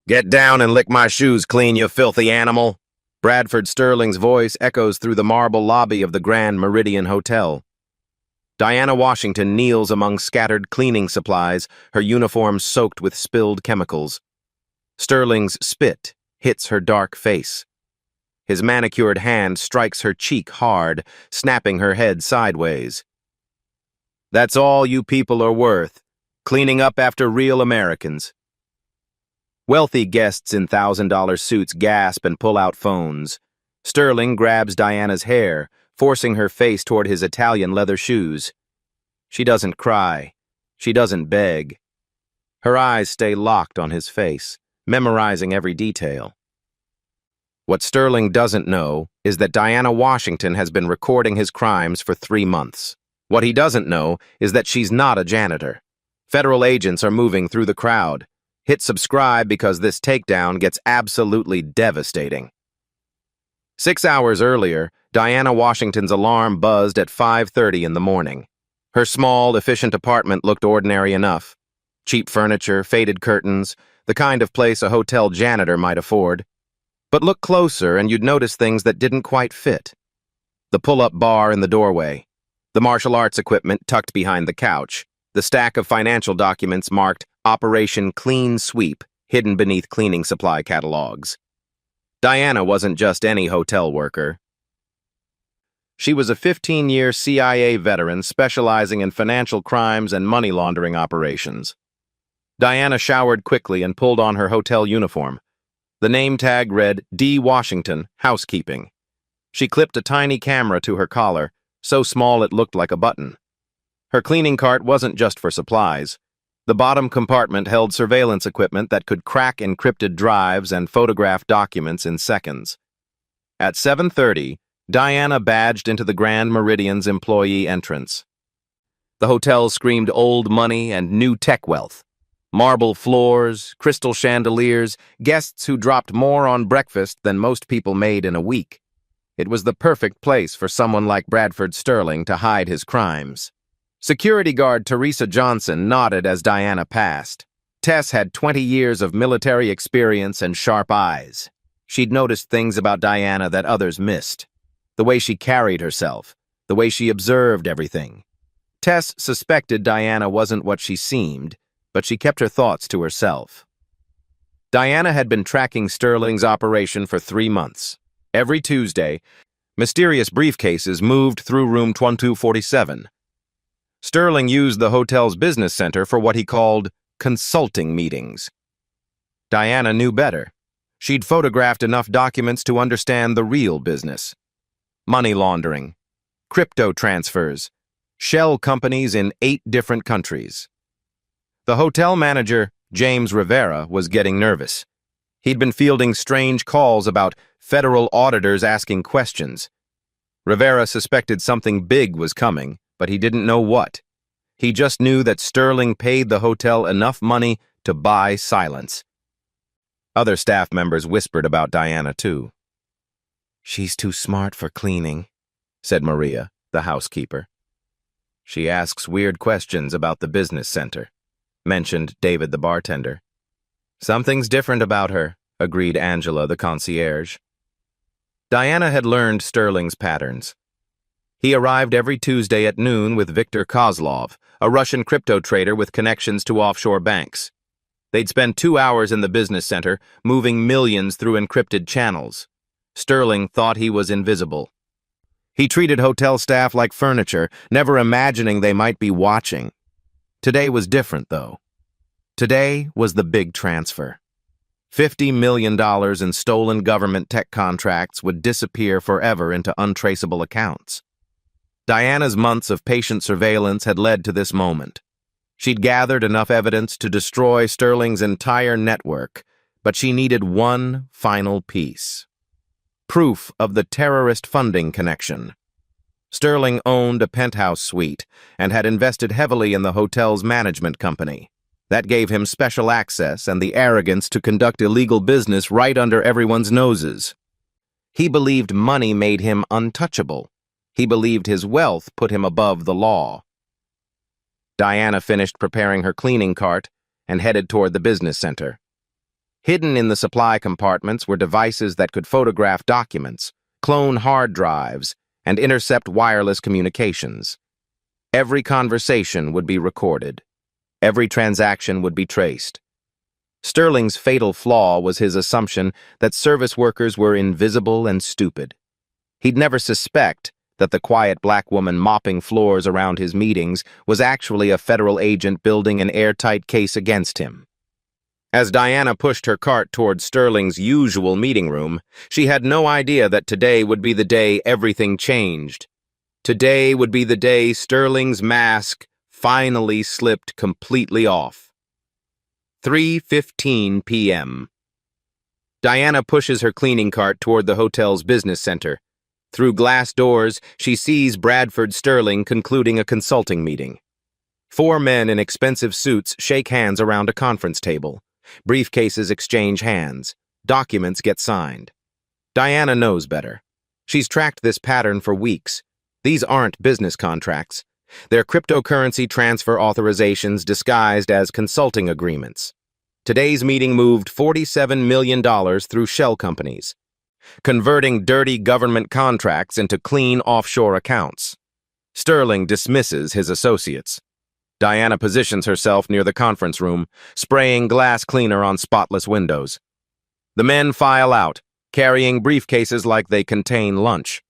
Get down and lick my shoes clean, you filthy animal. Bradford Sterling's voice echoes through the marble lobby of the Grand Meridian Hotel. Diana Washington kneels among scattered cleaning supplies, her uniform soaked with spilled chemicals. Sterling's spit hits her dark face. His manicured hand strikes her cheek hard, snapping her head sideways. That's all you people are worth, cleaning up after real Americans. Wealthy guests in $1,000 suits gasp and pull out phones. Sterling grabs Diana's hair, forcing her face toward his Italian leather shoes. She doesn't cry. She doesn't beg. Her eyes stay locked on his face, memorizing every detail. What Sterling doesn't know is that Diana Washington has been recording his crimes for 3 months. What he doesn't know is that she's not a janitor. Federal agents are moving through the crowd. Hit subscribe because this takedown gets absolutely devastating. 6 hours earlier, Diana Washington's alarm buzzed at 5:30 in the morning. Her small, efficient apartment looked ordinary enough. Cheap furniture, faded curtains, the kind of place a hotel janitor might afford. But look closer and you'd notice things that didn't quite fit. The pull-up bar in the doorway, the martial arts equipment tucked behind the couch, the stack of financial documents marked Operation Clean Sweep, hidden beneath cleaning supply catalogs. Diana wasn't just any hotel worker. She was a 15-year CIA veteran specializing in financial crimes and money laundering operations. Diana showered quickly and pulled on her hotel uniform. The name tag read D. Washington, Housekeeping. She clipped a tiny camera to her collar, so small it looked like a button. Her cleaning cart wasn't just for supplies. The bottom compartment held surveillance equipment that could crack encrypted drives and photograph documents in seconds. At 7:30, Diana badged into the Grand Meridian's employee entrance. The hotel screamed old money and new tech wealth. Marble floors, crystal chandeliers, guests who dropped more on breakfast than most people made in a week. It was the perfect place for someone like Bradford Sterling to hide his crimes. Security guard Teresa Johnson nodded as Diana passed. Tess had 20 years of military experience and sharp eyes. She'd noticed things about Diana that others missed. The way she carried herself, the way she observed everything. Tess suspected Diana wasn't what she seemed, but she kept her thoughts to herself. Diana had been tracking Sterling's operation for 3 months. Every Tuesday, mysterious briefcases moved through room 1247. Sterling used the hotel's business center for what he called consulting meetings. Diana knew better. She'd photographed enough documents to understand the real business. Money laundering, crypto transfers, shell companies in 8 different countries. The hotel manager, James Rivera, was getting nervous. He'd been fielding strange calls about federal auditors asking questions. Rivera suspected something big was coming, but he didn't know what. He just knew that Sterling paid the hotel enough money to buy silence. Other staff members whispered about Diana, too. "She's too smart for cleaning," said Maria, the housekeeper. "She asks weird questions about the business center," mentioned David, the bartender. "Something's different about her," agreed Angela, the concierge. Diana had learned Sterling's patterns. He arrived every Tuesday at noon with Viktor Kozlov, a Russian crypto trader with connections to offshore banks. They'd spend 2 hours in the business center, moving millions through encrypted channels. Sterling thought he was invisible. He treated hotel staff like furniture, never imagining they might be watching. Today was different, though. Today was the big transfer. $50 million in stolen government tech contracts would disappear forever into untraceable accounts. Diana's months of patient surveillance had led to this moment. She'd gathered enough evidence to destroy Sterling's entire network, but she needed one final piece. Proof of the terrorist funding connection. Sterling owned a penthouse suite and had invested heavily in the hotel's management company. That gave him special access and the arrogance to conduct illegal business right under everyone's noses. He believed money made him untouchable. He believed his wealth put him above the law. Diana finished preparing her cleaning cart and headed toward the business center. Hidden in the supply compartments were devices that could photograph documents, clone hard drives, and intercept wireless communications. Every conversation would be recorded. Every transaction would be traced. Sterling's fatal flaw was his assumption that service workers were invisible and stupid. He'd never suspect that the quiet black woman mopping floors around his meetings was actually a federal agent building an airtight case against him. As Diana pushed her cart toward Sterling's usual meeting room, she had no idea that today would be the day everything changed. Today would be the day Sterling's mask finally slipped completely off. 3:15 p.m. Diana pushes her cleaning cart toward the hotel's business center. Through glass doors, she sees Bradford Sterling concluding a consulting meeting. 4 men in expensive suits shake hands around a conference table. Briefcases exchange hands. Documents get signed. Diana knows better. She's tracked this pattern for weeks. These aren't business contracts. They're cryptocurrency transfer authorizations disguised as consulting agreements. Today's meeting moved $47 million through shell companies, converting dirty government contracts into clean offshore accounts. Sterling dismisses his associates. Diana positions herself near the conference room, spraying glass cleaner on spotless windows. The men file out, carrying briefcases like they contain lunch.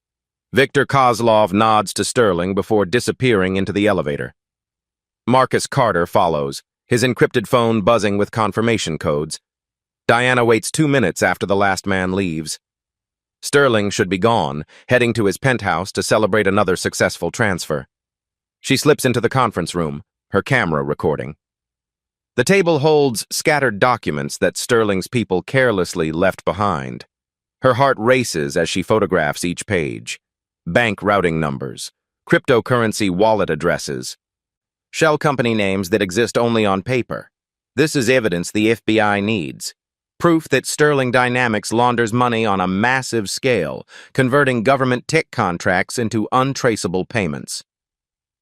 Victor Kozlov nods to Sterling before disappearing into the elevator. Marcus Carter follows, his encrypted phone buzzing with confirmation codes. Diana waits 2 minutes after the last man leaves. Sterling should be gone, heading to his penthouse to celebrate another successful transfer. She slips into the conference room, her camera recording. The table holds scattered documents that Sterling's people carelessly left behind. Her heart races as she photographs each page. Bank routing numbers, cryptocurrency wallet addresses, shell company names that exist only on paper. This is evidence the FBI needs. Proof that Sterling Dynamics launders money on a massive scale, converting government tech contracts into untraceable payments.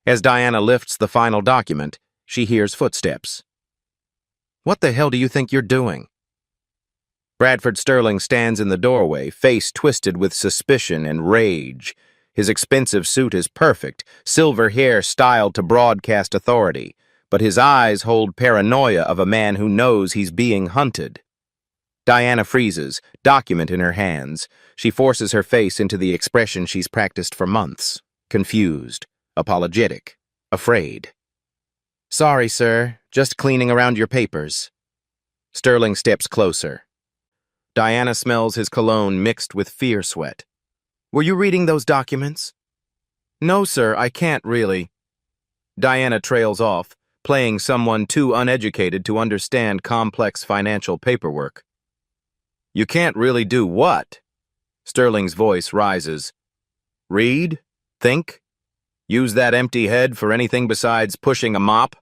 As Diana lifts the final document, she hears footsteps. "What the hell do you think you're doing?" Bradford Sterling stands in the doorway, face twisted with suspicion and rage. His expensive suit is perfect, silver hair styled to broadcast authority, but his eyes hold paranoia of a man who knows he's being hunted. Diana freezes, document in her hands. She forces her face into the expression she's practiced for months. Confused, apologetic, afraid. "Sorry, sir. Just cleaning around your papers." Sterling steps closer. Diana smells his cologne mixed with fear sweat. "Were you reading those documents?" "No, sir, I can't really." Diana trails off, playing someone too uneducated to understand complex financial paperwork. "You can't really do what?" Sterling's voice rises. "Read? Think? Use that empty head for anything besides pushing a mop?"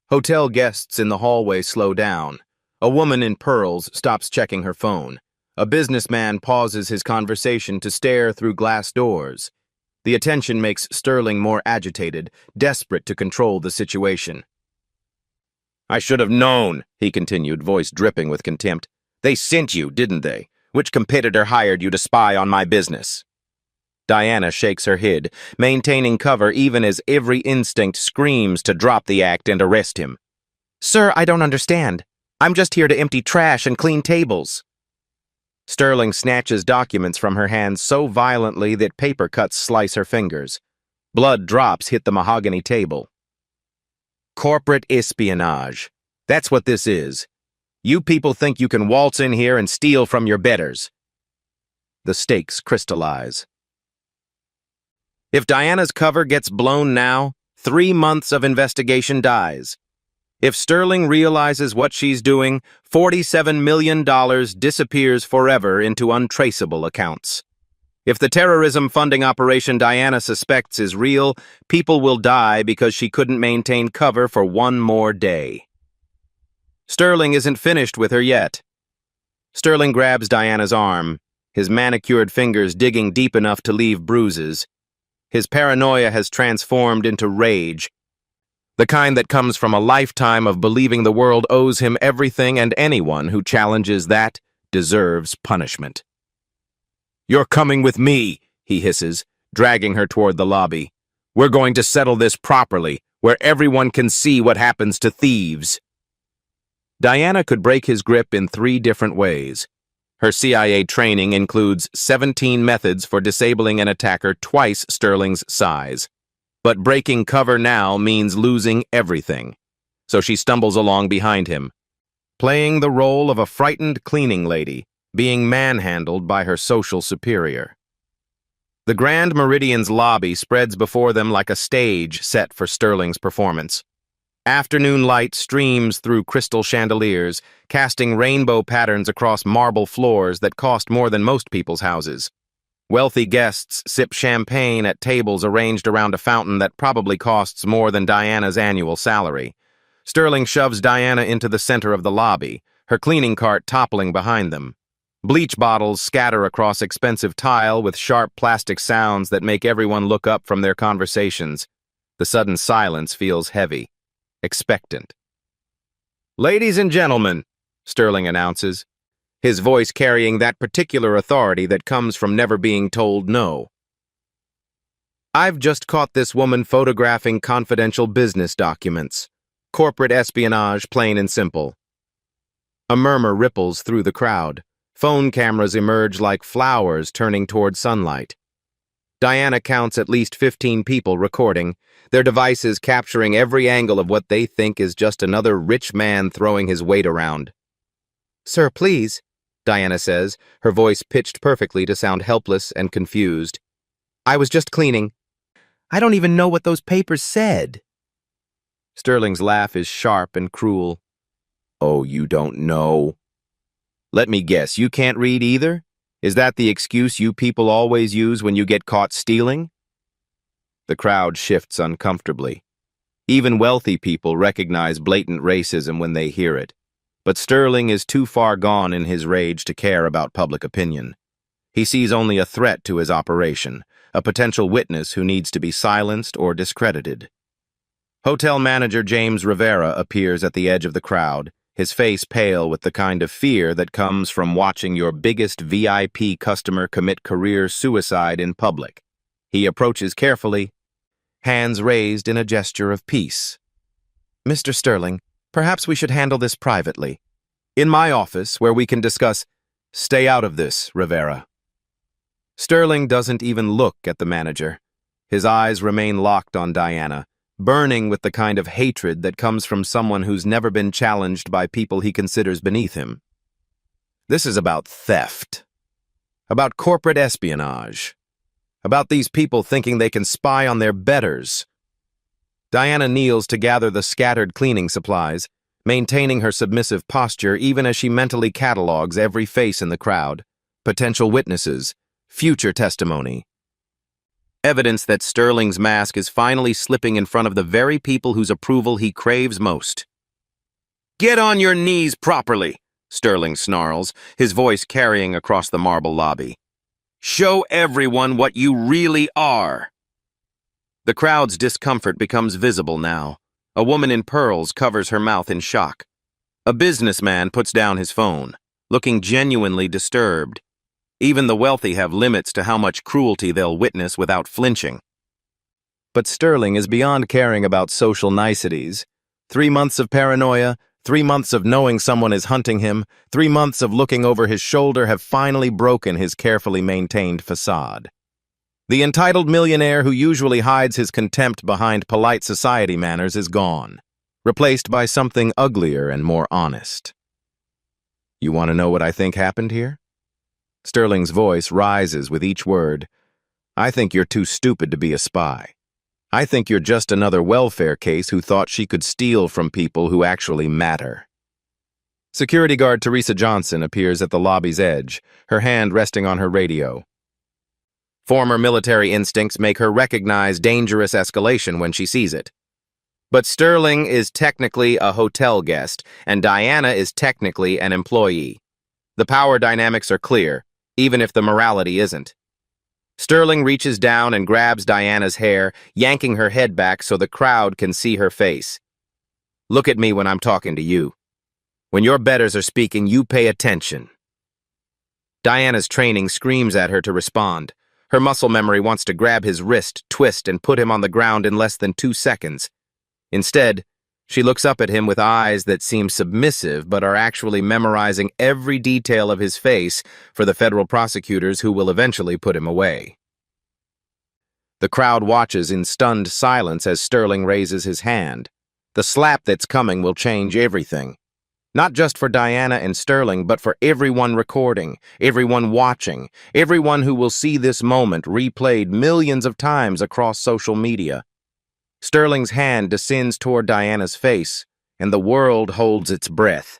Hotel guests in the hallway slow down. A woman in pearls stops checking her phone. A businessman pauses his conversation to stare through glass doors. The attention makes Sterling more agitated, desperate to control the situation. "I should have known," he continued, voice dripping with contempt. "They sent you, didn't they? Which competitor hired you to spy on my business?" Diana shakes her head, maintaining cover even as every instinct screams to drop the act and arrest him. "Sir, I don't understand. I'm just here to empty trash and clean tables." Sterling snatches documents from her hands so violently that paper cuts slice her fingers. Blood drops hit the mahogany table. "Corporate espionage. That's what this is. You people think you can waltz in here and steal from your betters." The stakes crystallize. If Diana's cover gets blown now, 3 months of investigation dies. If Sterling realizes what she's doing, $47 million disappears forever into untraceable accounts. If the terrorism funding operation Diana suspects is real, people will die because she couldn't maintain cover for 1 more day. Sterling isn't finished with her yet. Sterling grabs Diana's arm, his manicured fingers digging deep enough to leave bruises. His paranoia has transformed into rage. The kind that comes from a lifetime of believing the world owes him everything, and anyone who challenges that deserves punishment. "You're coming with me," he hisses, dragging her toward the lobby. "We're going to settle this properly, where everyone can see what happens to thieves." Diana could break his grip in 3 different ways. Her CIA training includes 17 methods for disabling an attacker twice Sterling's size. But breaking cover now means losing everything. So she stumbles along behind him, playing the role of a frightened cleaning lady, being manhandled by her social superior. The Grand Meridian's lobby spreads before them like a stage set for Sterling's performance. Afternoon light streams through crystal chandeliers, casting rainbow patterns across marble floors that cost more than most people's houses. Wealthy guests sip champagne at tables arranged around a fountain that probably costs more than Diana's annual salary. Sterling shoves Diana into the center of the lobby, her cleaning cart toppling behind them. Bleach bottles scatter across expensive tile with sharp plastic sounds that make everyone look up from their conversations. The sudden silence feels heavy, expectant. "Ladies and gentlemen," Sterling announces, his voice carrying that particular authority that comes from never being told no. "I've just caught this woman photographing confidential business documents. Corporate espionage, plain and simple." A murmur ripples through the crowd. Phone cameras emerge like flowers turning toward sunlight. Diana counts at least 15 people recording, their devices capturing every angle of what they think is just another rich man throwing his weight around. "Sir, please," Diana says, her voice pitched perfectly to sound helpless and confused. "I was just cleaning. I don't even know what those papers said." Sterling's laugh is sharp and cruel. "Oh, you don't know? Let me guess, you can't read either? Is that the excuse you people always use when you get caught stealing?" The crowd shifts uncomfortably. Even wealthy people recognize blatant racism when they hear it. But Sterling is too far gone in his rage to care about public opinion. He sees only a threat to his operation, a potential witness who needs to be silenced or discredited. Hotel manager James Rivera appears at the edge of the crowd, his face pale with the kind of fear that comes from watching your biggest VIP customer commit career suicide in public. He approaches carefully, hands raised in a gesture of peace. "Mr. Sterling, perhaps we should handle this privately. In my office, where we can discuss—" "Stay out of this, Rivera." Sterling doesn't even look at the manager. His eyes remain locked on Diana, burning with the kind of hatred that comes from someone who's never been challenged by people he considers beneath him. This is about theft, about corporate espionage, about these people thinking they can spy on their betters. Diana kneels to gather the scattered cleaning supplies, maintaining her submissive posture even as she mentally catalogs every face in the crowd, potential witnesses, future testimony. Evidence that Sterling's mask is finally slipping in front of the very people whose approval he craves most. "Get on your knees properly," Sterling snarls, his voice carrying across the marble lobby. "Show everyone what you really are." The crowd's discomfort becomes visible now. A woman in pearls covers her mouth in shock. A businessman puts down his phone, looking genuinely disturbed. Even the wealthy have limits to how much cruelty they'll witness without flinching. But Sterling is beyond caring about social niceties. 3 months of paranoia, 3 months of knowing someone is hunting him, 3 months of looking over his shoulder have finally broken his carefully maintained facade. The entitled millionaire who usually hides his contempt behind polite society manners is gone, replaced by something uglier and more honest. "You want to know what I think happened here?" Sterling's voice rises with each word. "I think you're too stupid to be a spy. I think you're just another welfare case who thought she could steal from people who actually matter." Security guard Teresa Johnson appears at the lobby's edge, her hand resting on her radio. Former military instincts make her recognize dangerous escalation when she sees it. But Sterling is technically a hotel guest, and Diana is technically an employee. The power dynamics are clear, even if the morality isn't. Sterling reaches down and grabs Diana's hair, yanking her head back so the crowd can see her face. Look at me when I'm talking to you. When your betters are speaking, you pay attention. Diana's training screams at her to respond. Her muscle memory wants to grab his wrist, twist, and put him on the ground in less than 2 seconds. Instead, she looks up at him with eyes that seem submissive but are actually memorizing every detail of his face for the federal prosecutors who will eventually put him away. The crowd watches in stunned silence as Sterling raises his hand. The slap that's coming will change everything. Not just for Diana and Sterling, but for everyone recording, everyone watching, everyone who will see this moment replayed millions of times across social media. Sterling's hand descends toward Diana's face, and the world holds its breath.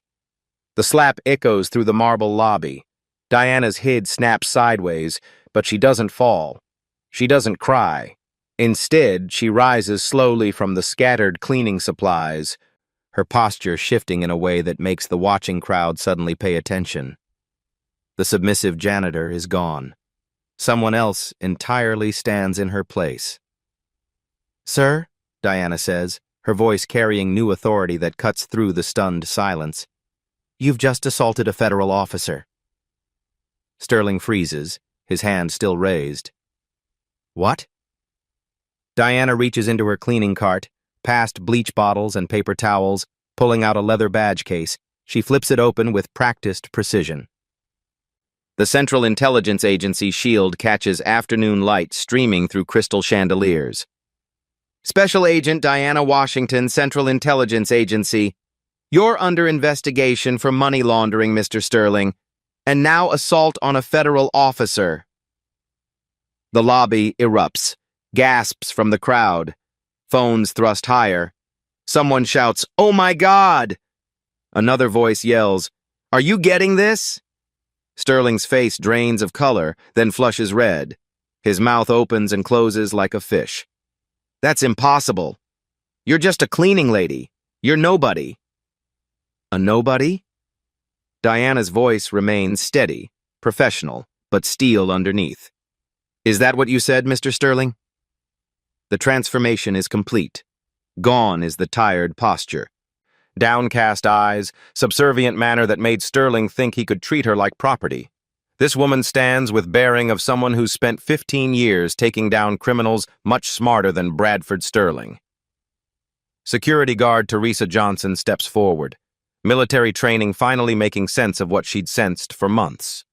The slap echoes through the marble lobby. Diana's head snaps sideways, but she doesn't fall. She doesn't cry. Instead, she rises slowly from the scattered cleaning supplies, her posture shifting in a way that makes the watching crowd suddenly pay attention. The submissive janitor is gone. Someone else entirely stands in her place. "Sir," Diana says, her voice carrying new authority that cuts through the stunned silence, "you've just assaulted a federal officer." Sterling freezes, his hand still raised. "What?" Diana reaches into her cleaning cart, past bleach bottles and paper towels, pulling out a leather badge case. She flips it open with practiced precision. The Central Intelligence Agency shield catches afternoon light streaming through crystal chandeliers. "Special Agent Diana Washington, Central Intelligence Agency. You're under investigation for money laundering, Mr. Sterling, and now assault on a federal officer." The lobby erupts, gasps from the crowd. Phones thrust higher. Someone shouts, "Oh my God!" Another voice yells, "Are you getting this?" Sterling's face drains of color, then flushes red. His mouth opens and closes like a fish. "That's impossible. You're just a cleaning lady. You're nobody." "A nobody?" Diana's voice remains steady, professional, but steel underneath. "Is that what you said, Mr. Sterling?" The transformation is complete. Gone is the tired posture. Downcast eyes, subservient manner that made Sterling think he could treat her like property. This woman stands with bearing of someone who's spent 15 years taking down criminals much smarter than Bradford Sterling. Security guard Teresa Johnson steps forward, military training finally making sense of what she'd sensed for months.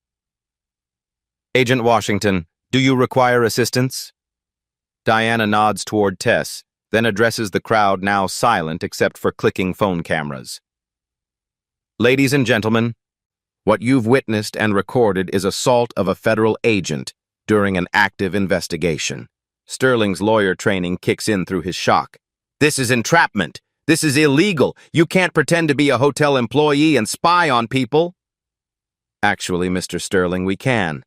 "Agent Washington, do you require assistance?" Diana nods toward Tess, then addresses the crowd now silent except for clicking phone cameras. "Ladies and gentlemen, what you've witnessed and recorded is assault of a federal agent during an active investigation." Sterling's lawyer training kicks in through his shock. "This is entrapment. This is illegal. You can't pretend to be a hotel employee and spy on people." "Actually, Mr. Sterling, we can.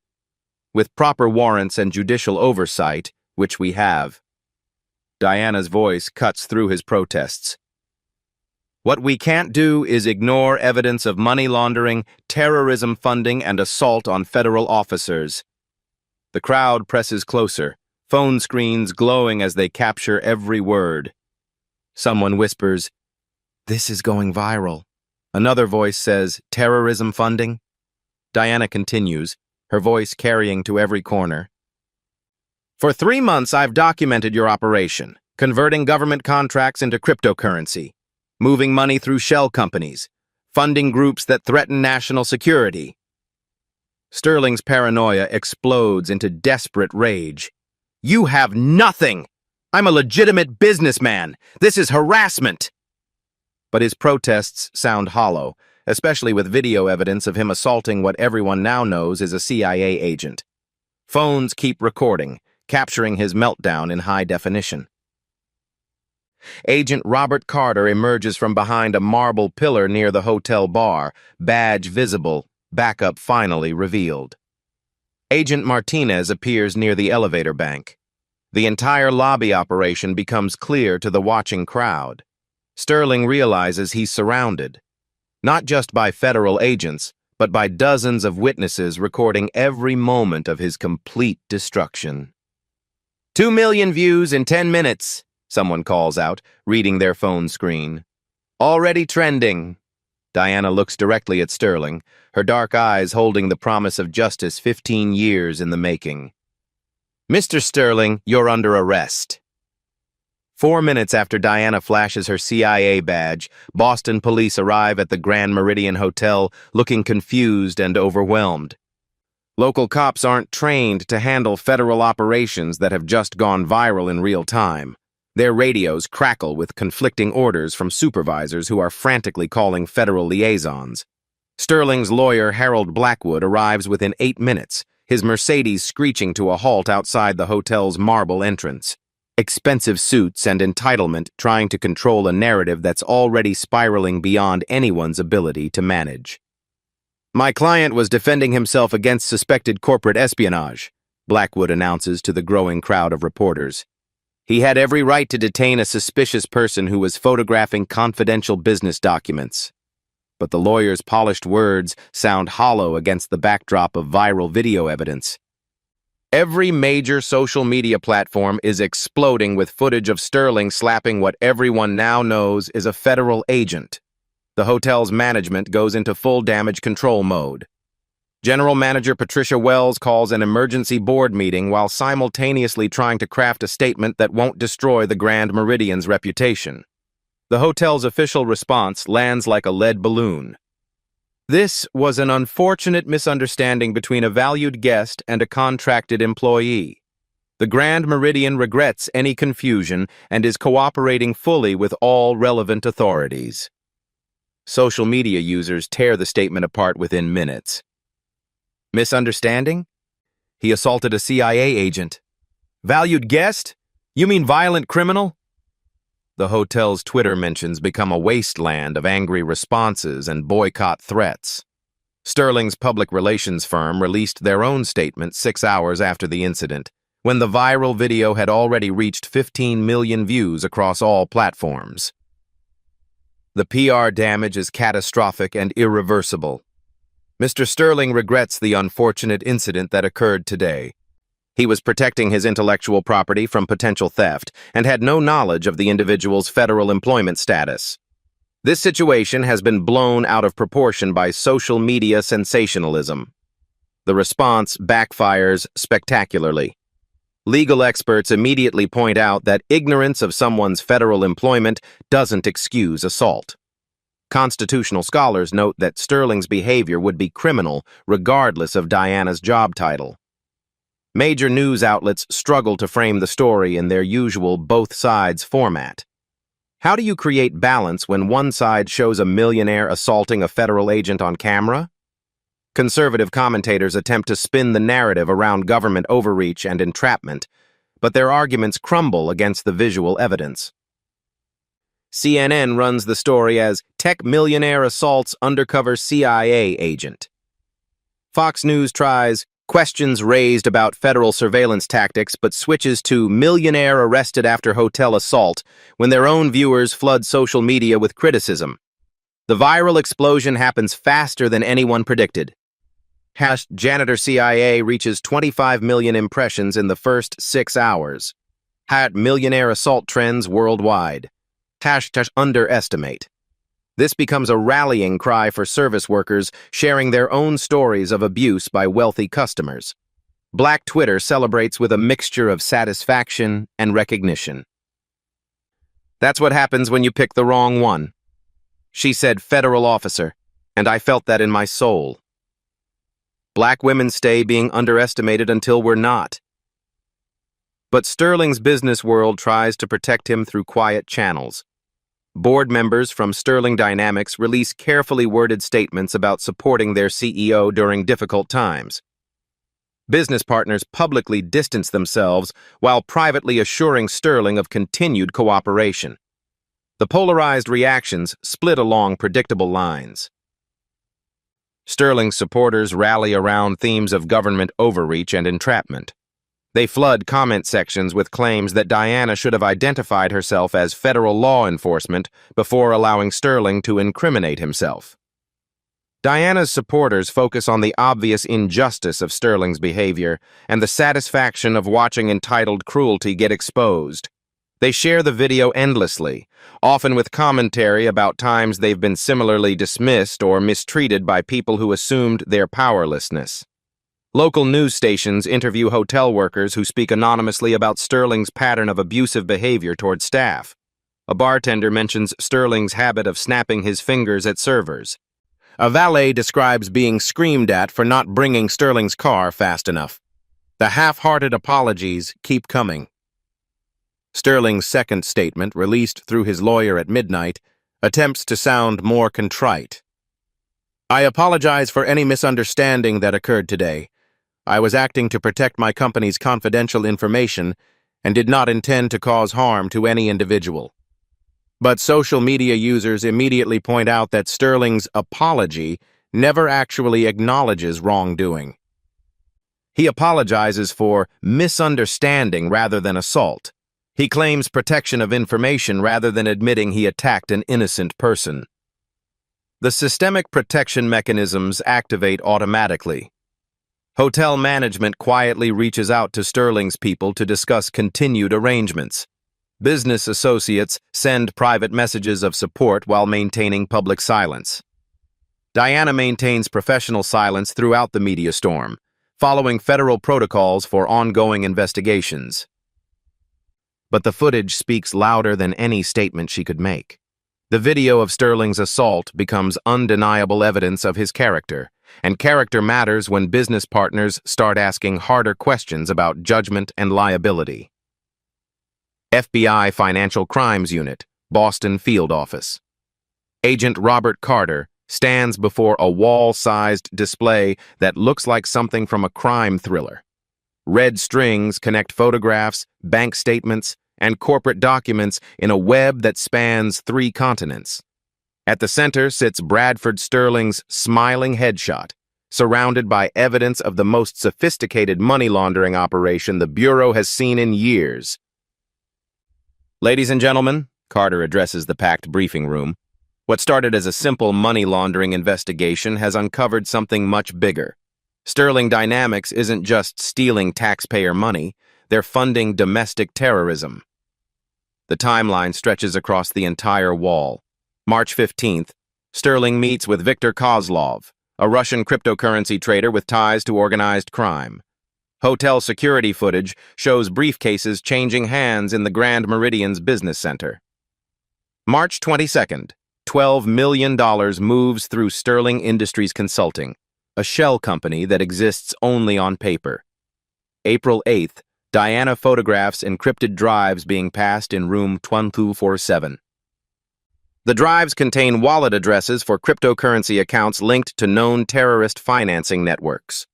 With proper warrants and judicial oversight, which we have." Diana's voice cuts through his protests. "What we can't do is ignore evidence of money laundering, terrorism funding, and assault on federal officers." The crowd presses closer, phone screens glowing as they capture every word. Someone whispers, "This is going viral." Another voice says, "Terrorism funding?" Diana continues, her voice carrying to every corner. "For 3 months, I've documented your operation, converting government contracts into cryptocurrency, moving money through shell companies, funding groups that threaten national security." Sterling's paranoia explodes into desperate rage. "You have nothing! I'm a legitimate businessman! This is harassment!" But his protests sound hollow, especially with video evidence of him assaulting what everyone now knows is a CIA agent. Phones keep recording, capturing his meltdown in high definition. Agent Robert Carter emerges from behind a marble pillar near the hotel bar, badge visible, backup finally revealed. Agent Martinez appears near the elevator bank. The entire lobby operation becomes clear to the watching crowd. Sterling realizes he's surrounded, not just by federal agents, but by dozens of witnesses recording every moment of his complete destruction. 2 million views in 10 minutes, someone calls out, reading their phone screen. Already trending. Diana looks directly at Sterling, her dark eyes holding the promise of justice 15 years in the making. Mr. Sterling, you're under arrest. 4 minutes after Diana flashes her CIA badge, Boston police arrive at the Grand Meridian Hotel looking confused and overwhelmed. Local cops aren't trained to handle federal operations that have just gone viral in real time. Their radios crackle with conflicting orders from supervisors who are frantically calling federal liaisons. Sterling's lawyer, Harold Blackwood, arrives within 8 minutes, his Mercedes screeching to a halt outside the hotel's marble entrance. Expensive suits and entitlement trying to control a narrative that's already spiraling beyond anyone's ability to manage. My client was defending himself against suspected corporate espionage, Blackwood announces to the growing crowd of reporters. He had every right to detain a suspicious person who was photographing confidential business documents. But the lawyer's polished words sound hollow against the backdrop of viral video evidence. Every major social media platform is exploding with footage of Sterling slapping what everyone now knows is a federal agent. The hotel's management goes into full damage control mode. General Manager Patricia Wells calls an emergency board meeting while simultaneously trying to craft a statement that won't destroy the Grand Meridian's reputation. The hotel's official response lands like a lead balloon. This was an unfortunate misunderstanding between a valued guest and a contracted employee. The Grand Meridian regrets any confusion and is cooperating fully with all relevant authorities. Social media users tear the statement apart within minutes. Misunderstanding? He assaulted a CIA agent. Valued guest? You mean violent criminal? The hotel's Twitter mentions become a wasteland of angry responses and boycott threats. Sterling's public relations firm released their own statement 6 hours after the incident, when the viral video had already reached 15 million views across all platforms. The PR damage is catastrophic and irreversible. Mr. Sterling regrets the unfortunate incident that occurred today. He was protecting his intellectual property from potential theft and had no knowledge of the individual's federal employment status. This situation has been blown out of proportion by social media sensationalism. The response backfires spectacularly. Legal experts immediately point out that ignorance of someone's federal employment doesn't excuse assault. Constitutional scholars note that Sterling's behavior would be criminal regardless of Diana's job title. Major news outlets struggle to frame the story in their usual both sides format. How do you create balance when one side shows a millionaire assaulting a federal agent on camera? Conservative commentators attempt to spin the narrative around government overreach and entrapment, but their arguments crumble against the visual evidence. CNN runs the story as Tech Millionaire Assaults Undercover CIA Agent. Fox News tries questions raised about federal surveillance tactics but switches to Millionaire Arrested After Hotel Assault when their own viewers flood social media with criticism. The viral explosion happens faster than anyone predicted. Janitor CIA reaches 25 million impressions in the first 6 hours. Millionaire assault trends worldwide. Underestimate. This becomes a rallying cry for service workers sharing their own stories of abuse by wealthy customers. Black Twitter celebrates with a mixture of satisfaction and recognition. That's what happens when you pick the wrong one. She said federal officer, and I felt that in my soul. Black women stay being underestimated until we're not. But Sterling's business world tries to protect him through quiet channels. Board members from Sterling Dynamics release carefully worded statements about supporting their CEO during difficult times. Business partners publicly distance themselves while privately assuring Sterling of continued cooperation. The polarized reactions split along predictable lines. Sterling's supporters rally around themes of government overreach and entrapment. They flood comment sections with claims that Diana should have identified herself as federal law enforcement before allowing Sterling to incriminate himself. Diana's supporters focus on the obvious injustice of Sterling's behavior and the satisfaction of watching entitled cruelty get exposed. They share the video endlessly, often with commentary about times they've been similarly dismissed or mistreated by people who assumed their powerlessness. Local news stations interview hotel workers who speak anonymously about Sterling's pattern of abusive behavior toward staff. A bartender mentions Sterling's habit of snapping his fingers at servers. A valet describes being screamed at for not bringing Sterling's car fast enough. The half-hearted apologies keep coming. Sterling's second statement, released through his lawyer at midnight, attempts to sound more contrite. "I apologize for any misunderstanding that occurred today. I was acting to protect my company's confidential information and did not intend to cause harm to any individual." But social media users immediately point out that Sterling's apology never actually acknowledges wrongdoing. He apologizes for misunderstanding rather than assault. He claims protection of information rather than admitting he attacked an innocent person. The systemic protection mechanisms activate automatically. Hotel management quietly reaches out to Sterling's people to discuss continued arrangements. Business associates send private messages of support while maintaining public silence. Diana maintains professional silence throughout the media storm, following federal protocols for ongoing investigations. But the footage speaks louder than any statement she could make. The video of Sterling's assault becomes undeniable evidence of his character, and character matters when business partners start asking harder questions about judgment and liability. FBI Financial Crimes Unit, Boston Field Office. Agent Robert Carter stands before a wall-sized display that looks like something from a crime thriller. Red strings connect photographs, bank statements, and corporate documents in a web that spans 3 continents. At the center sits Bradford Sterling's smiling headshot, surrounded by evidence of the most sophisticated money laundering operation the Bureau has seen in years. "Ladies and gentlemen," Carter addresses the packed briefing room, "what started as a simple money laundering investigation has uncovered something much bigger. Sterling Dynamics isn't just stealing taxpayer money, they're funding domestic terrorism." The timeline stretches across the entire wall. March 15th, Sterling meets with Viktor Kozlov, a Russian cryptocurrency trader with ties to organized crime. Hotel security footage shows briefcases changing hands in the Grand Meridian's business center. March 22nd, $12 million moves through Sterling Industries Consulting, a shell company that exists only on paper. April 8th, Diana photographs encrypted drives being passed in room 1247. The drives contain wallet addresses for cryptocurrency accounts linked to known terrorist financing networks.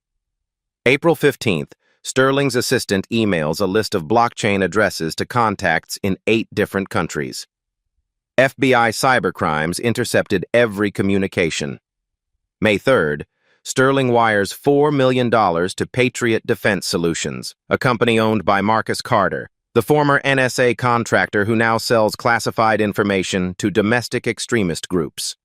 April 15th, Sterling's assistant emails a list of blockchain addresses to contacts in 8 different countries. FBI cybercrimes intercepted every communication. May 3rd, Sterling wires $4 million to Patriot Defense Solutions, a company owned by Marcus Carter, the former NSA contractor who now sells classified information to domestic extremist groups.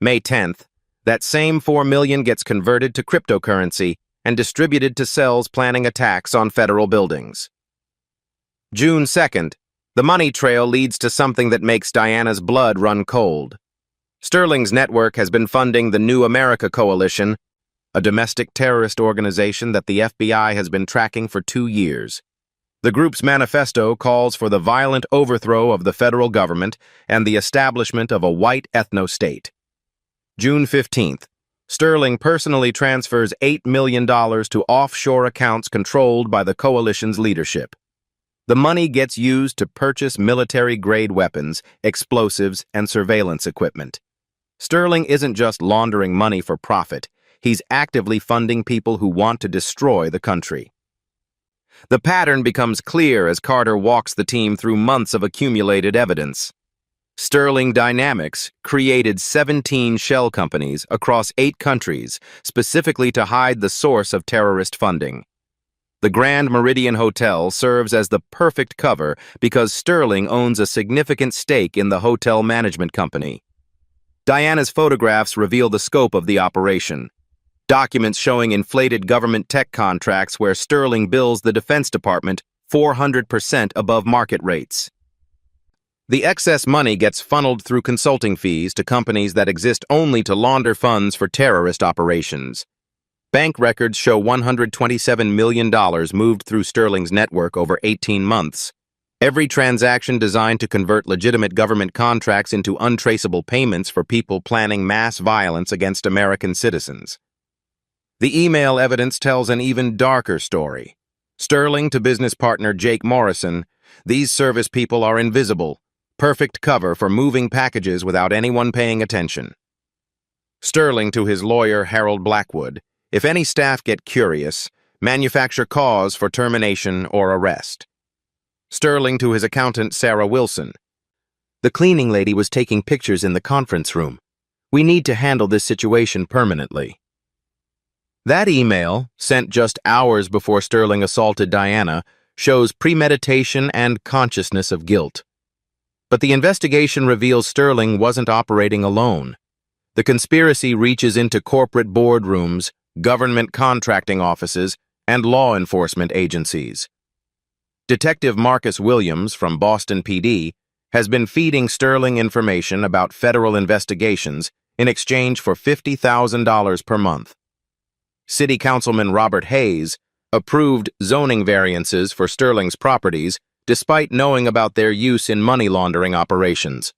May 10th, that same $4 million gets converted to cryptocurrency and distributed to cells planning attacks on federal buildings. June 2nd, the money trail leads to something that makes Diana's blood run cold. Sterling's network has been funding the New America Coalition, a domestic terrorist organization that the FBI has been tracking for 2 years. The group's manifesto calls for the violent overthrow of the federal government and the establishment of a white ethno-state. June 15th, Sterling personally transfers $8 million to offshore accounts controlled by the coalition's leadership. The money gets used to purchase military-grade weapons, explosives, and surveillance equipment. Sterling isn't just laundering money for profit, he's actively funding people who want to destroy the country. The pattern becomes clear as Carter walks the team through months of accumulated evidence. Sterling Dynamics created 17 shell companies across 8 countries specifically to hide the source of terrorist funding. The Grand Meridian Hotel serves as the perfect cover because Sterling owns a significant stake in the hotel management company. Diana's photographs reveal the scope of the operation. Documents showing inflated government tech contracts where Sterling bills the Defense Department 400% above market rates. The excess money gets funneled through consulting fees to companies that exist only to launder funds for terrorist operations. Bank records show $127 million moved through Sterling's network over 18 months. Every transaction designed to convert legitimate government contracts into untraceable payments for people planning mass violence against American citizens. The email evidence tells an even darker story. Sterling to business partner Jake Morrison, these service people are invisible, perfect cover for moving packages without anyone paying attention. Sterling to his lawyer Harold Blackwood, if any staff get curious, manufacture cause for termination or arrest. Sterling to his accountant Sarah Wilson. The cleaning lady was taking pictures in the conference room. We need to handle this situation permanently. That email, sent just hours before Sterling assaulted Diana, shows premeditation and consciousness of guilt. But the investigation reveals Sterling wasn't operating alone. The conspiracy reaches into corporate boardrooms, government contracting offices, and law enforcement agencies. Detective Marcus Williams from Boston PD has been feeding Sterling information about federal investigations in exchange for $50,000 per month. City Councilman Robert Hayes approved zoning variances for Sterling's properties despite knowing about their use in money laundering operations.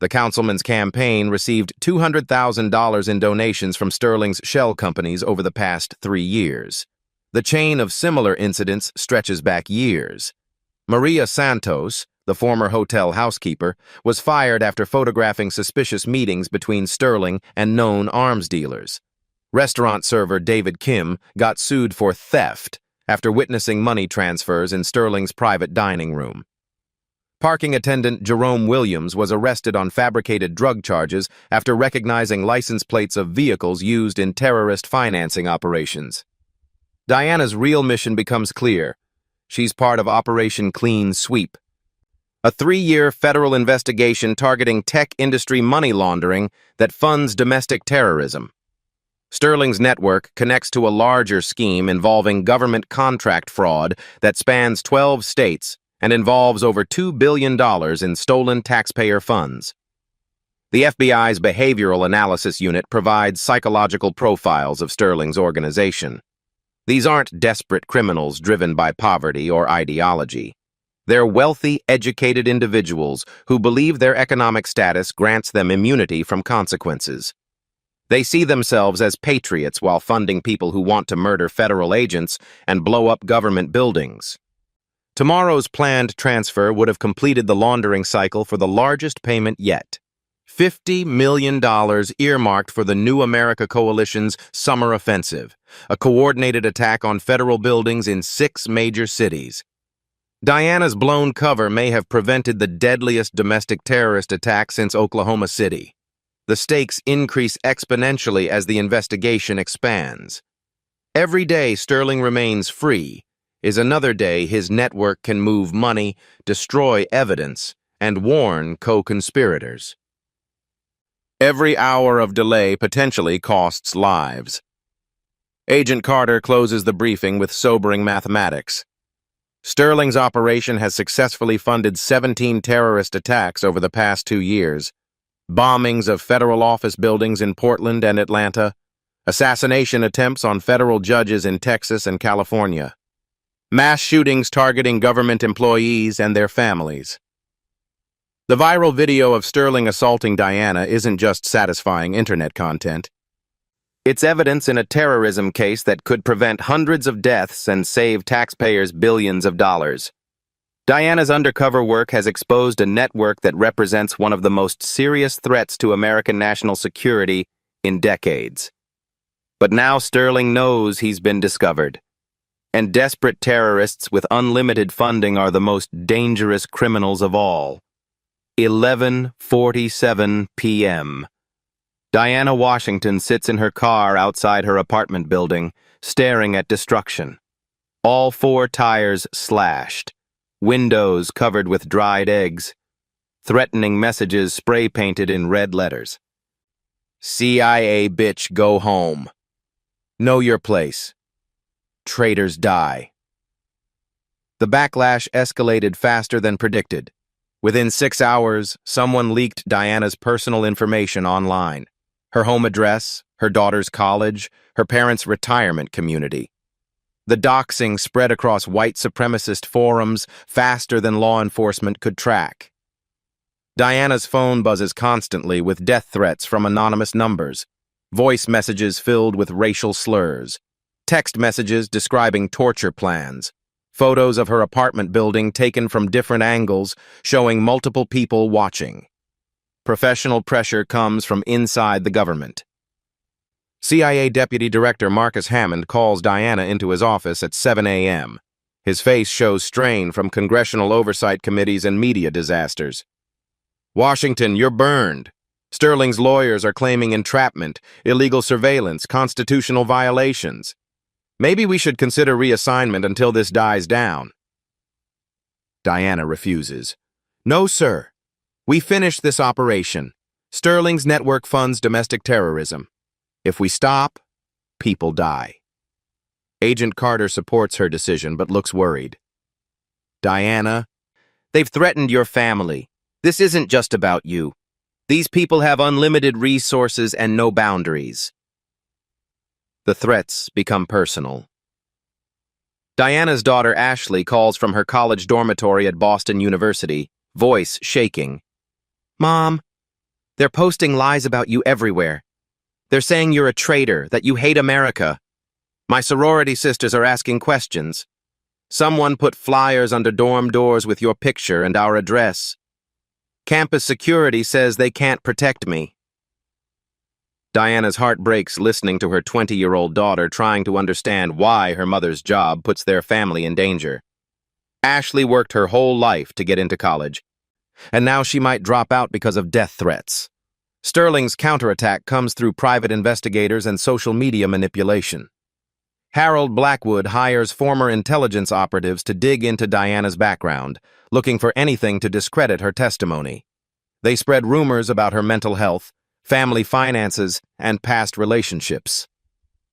The councilman's campaign received $200,000 in donations from Sterling's shell companies over the past 3 years. The chain of similar incidents stretches back years. Maria Santos, the former hotel housekeeper, was fired after photographing suspicious meetings between Sterling and known arms dealers. Restaurant server David Kim got sued for theft after witnessing money transfers in Sterling's private dining room. Parking attendant Jerome Williams was arrested on fabricated drug charges after recognizing license plates of vehicles used in terrorist financing operations. Diana's real mission becomes clear. She's part of Operation Clean Sweep, a 3-year federal investigation targeting tech industry money laundering that funds domestic terrorism. Sterling's network connects to a larger scheme involving government contract fraud that spans 12 states and involves over $2 billion in stolen taxpayer funds. The FBI's Behavioral Analysis Unit provides psychological profiles of Sterling's organization. These aren't desperate criminals driven by poverty or ideology. They're wealthy, educated individuals who believe their economic status grants them immunity from consequences. They see themselves as patriots while funding people who want to murder federal agents and blow up government buildings. Tomorrow's planned transfer would have completed the laundering cycle for the largest payment yet. $50 million earmarked for the New America Coalition's Summer Offensive, a coordinated attack on federal buildings in 6 major cities. Diana's blown cover may have prevented the deadliest domestic terrorist attack since Oklahoma City. The stakes increase exponentially as the investigation expands. Every day Sterling remains free is another day his network can move money, destroy evidence, and warn co-conspirators. Every hour of delay potentially costs lives. Agent Carter closes the briefing with sobering mathematics. Sterling's operation has successfully funded 17 terrorist attacks over the past 2 years. Bombings of federal office buildings in Portland and Atlanta, assassination attempts on federal judges in Texas and California, mass shootings targeting government employees and their families. The viral video of Sterling assaulting Diana isn't just satisfying internet content. It's evidence in a terrorism case that could prevent hundreds of deaths and save taxpayers billions of dollars. Diana's undercover work has exposed a network that represents one of the most serious threats to American national security in decades. But now Sterling knows he's been discovered. And desperate terrorists with unlimited funding are the most dangerous criminals of all. 11:47 p.m. Diana Washington sits in her car outside her apartment building, staring at destruction. All 4 tires slashed, windows covered with dried eggs. threatening messages spray-painted in red letters. CIA bitch, go home. Know your place. Traitors die. The backlash escalated faster than predicted. Within 6 hours, someone leaked Diana's personal information online. Her home address, her daughter's college, her parents' retirement community. The doxing spread across white supremacist forums faster than law enforcement could track. Diana's phone buzzes constantly with death threats from anonymous numbers, voice messages filled with racial slurs, text messages describing torture plans, photos of her apartment building taken from different angles showing multiple people watching. Professional pressure comes from inside the government. CIA Deputy Director Marcus Hammond calls Diana into his office at 7 a.m. His face shows strain from congressional oversight committees and media disasters. Washington, you're burned. Sterling's lawyers are claiming entrapment, illegal surveillance, constitutional violations. Maybe we should consider reassignment until this dies down. Diana refuses. No, sir. We finished this operation. Sterling's network funds domestic terrorism. If we stop, people die. Agent Carter supports her decision but looks worried. Diana, they've threatened your family. This isn't just about you. These people have unlimited resources and no boundaries. The threats become personal. Diana's daughter Ashley calls from her college dormitory at Boston University, voice shaking. Mom, they're posting lies about you everywhere. They're saying you're a traitor, that you hate America. My sorority sisters are asking questions. Someone put flyers under dorm doors with your picture and our address. Campus security says they can't protect me. Diana's heart breaks listening to her 20-year-old daughter trying to understand why her mother's job puts their family in danger. Ashley worked her whole life to get into college, and now she might drop out because of death threats. Sterling's counterattack comes through private investigators and social media manipulation. Harold Blackwood hires former intelligence operatives to dig into Diana's background, looking for anything to discredit her testimony. They spread rumors about her mental health, family finances, and past relationships.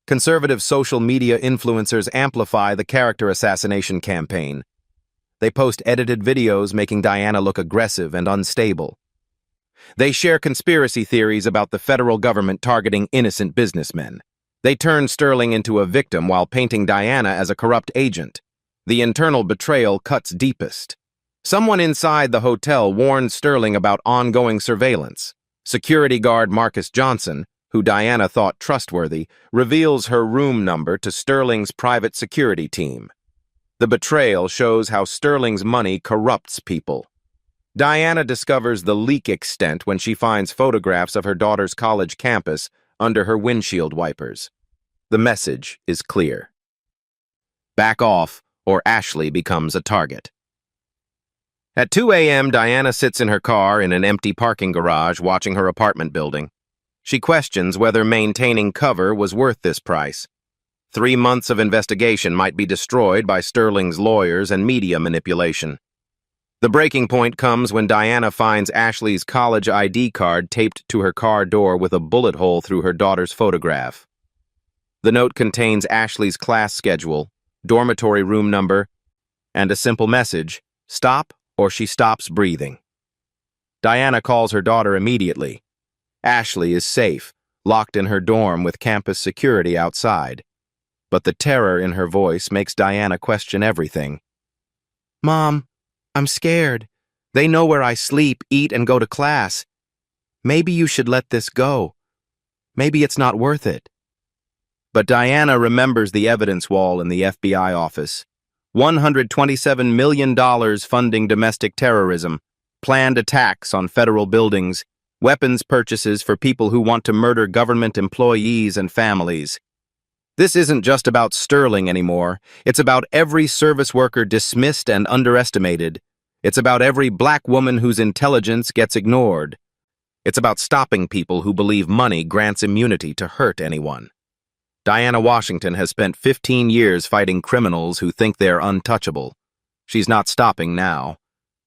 Conservative social media influencers amplify the character assassination campaign. They post edited videos making Diana look aggressive and unstable. They share conspiracy theories about the federal government targeting innocent businessmen. They turn Sterling into a victim while painting Diana as a corrupt agent. The internal betrayal cuts deepest. Someone inside the hotel warned Sterling about ongoing surveillance. Security guard Marcus Johnson, who Diana thought trustworthy, reveals her room number to Sterling's private security team. The betrayal shows how Sterling's money corrupts people. Diana discovers the leak extent when she finds photographs of her daughter's college campus under her windshield wipers. The message is clear. Back off, or Ashley becomes a target. At 2 a.m., Diana sits in her car in an empty parking garage watching her apartment building. She questions whether maintaining cover was worth this price. 3 months of investigation might be destroyed by Sterling's lawyers and media manipulation. The breaking point comes when Diana finds Ashley's college ID card taped to her car door with a bullet hole through her daughter's photograph. The note contains Ashley's class schedule, dormitory room number, and a simple message, stop or she stops breathing. Diana calls her daughter immediately. Ashley is safe, locked in her dorm with campus security outside. But the terror in her voice makes Diana question everything. Mom, I'm scared. They know where I sleep, eat, and go to class. Maybe you should let this go. Maybe it's not worth it. But Diana remembers the evidence wall in the FBI office. $127 million funding domestic terrorism, planned attacks on federal buildings, weapons purchases for people who want to murder government employees and families. This isn't just about Sterling anymore. It's about every service worker dismissed and underestimated. It's about every black woman whose intelligence gets ignored. It's about stopping people who believe money grants immunity to hurt anyone. Diana Washington has spent 15 years fighting criminals who think they're untouchable. She's not stopping now.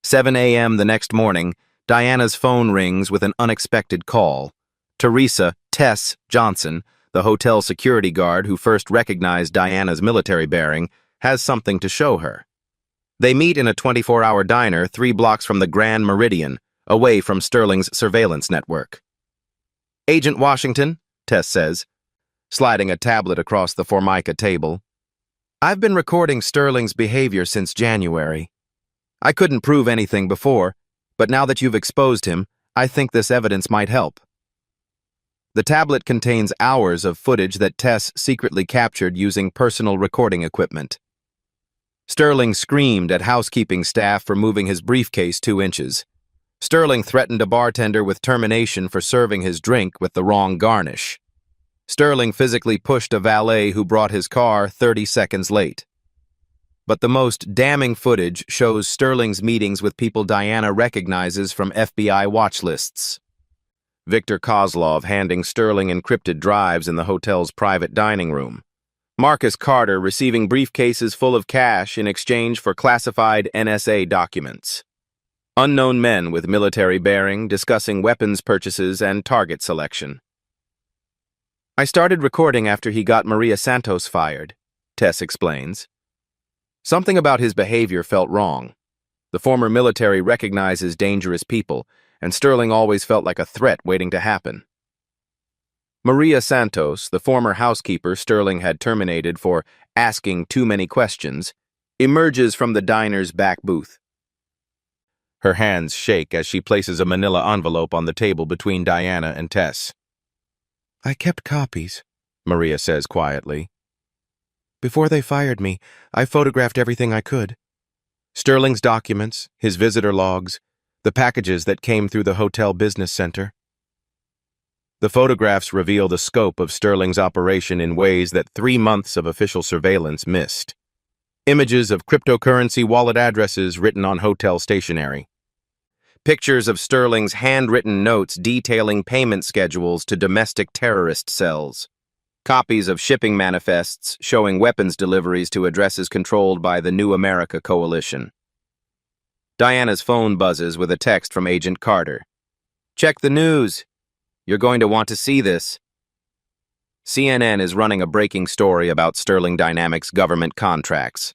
7 a.m. the next morning, Diana's phone rings with an unexpected call. Teresa Tess Johnson, the hotel security guard who first recognized Diana's military bearing, has something to show her. They meet in a 24-hour diner 3 blocks from the Grand Meridian, away from Sterling's surveillance network. "Agent Washington," Tess says, sliding a tablet across the Formica table. "I've been recording Sterling's behavior since January. I couldn't prove anything before, but now that you've exposed him, I think this evidence might help." The tablet contains hours of footage that Tess secretly captured using personal recording equipment. Sterling screamed at housekeeping staff for moving his briefcase 2 inches. Sterling threatened a bartender with termination for serving his drink with the wrong garnish. Sterling physically pushed a valet who brought his car 30 seconds late. But the most damning footage shows Sterling's meetings with people Diana recognizes from FBI watch lists. Victor Kozlov handing Sterling encrypted drives in the hotel's private dining room. Marcus Carter receiving briefcases full of cash in exchange for classified NSA documents. Unknown men with military bearing discussing weapons purchases and target selection. "I started recording after he got Maria Santos fired," Tess explains. "Something about his behavior felt wrong. The former military recognizes dangerous people, and Sterling always felt like a threat waiting to happen." Maria Santos, the former housekeeper Sterling had terminated for asking too many questions, emerges from the diner's back booth. Her hands shake as she places a manila envelope on the table between Diana and Tess. "I kept copies," Maria says quietly. "Before they fired me, I photographed everything I could. Sterling's documents, his visitor logs, the packages that came through the hotel business center. The photographs reveal the scope of Sterling's operation in ways that 3 months of official surveillance missed. Images of cryptocurrency wallet addresses written on hotel stationery. Pictures of Sterling's handwritten notes detailing payment schedules to domestic terrorist cells. Copies of shipping manifests showing weapons deliveries to addresses controlled by the New America Coalition. Diana's phone buzzes with a text from Agent Carter. "Check the news. You're going to want to see this." CNN is running a breaking story about Sterling Dynamics government contracts.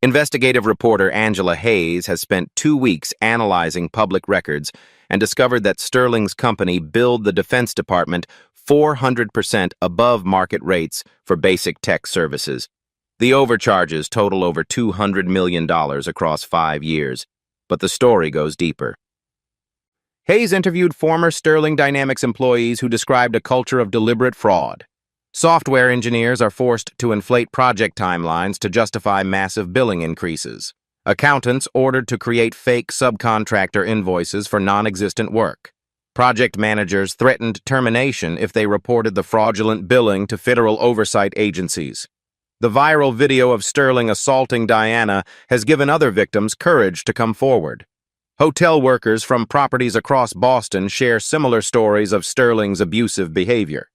Investigative reporter Angela Hayes has spent 2 weeks analyzing public records and discovered that Sterling's company billed the Defense Department 400% above market rates for basic tech services. The overcharges total over $200 million across 5 years, but the story goes deeper. Hayes interviewed former Sterling Dynamics employees who described a culture of deliberate fraud. Software engineers are forced to inflate project timelines to justify massive billing increases. Accountants ordered to create fake subcontractor invoices for non-existent work. Project managers threatened termination if they reported the fraudulent billing to federal oversight agencies. The viral video of Sterling assaulting Diana has given other victims courage to come forward. Hotel workers from properties across Boston share similar stories of Sterling's abusive behavior.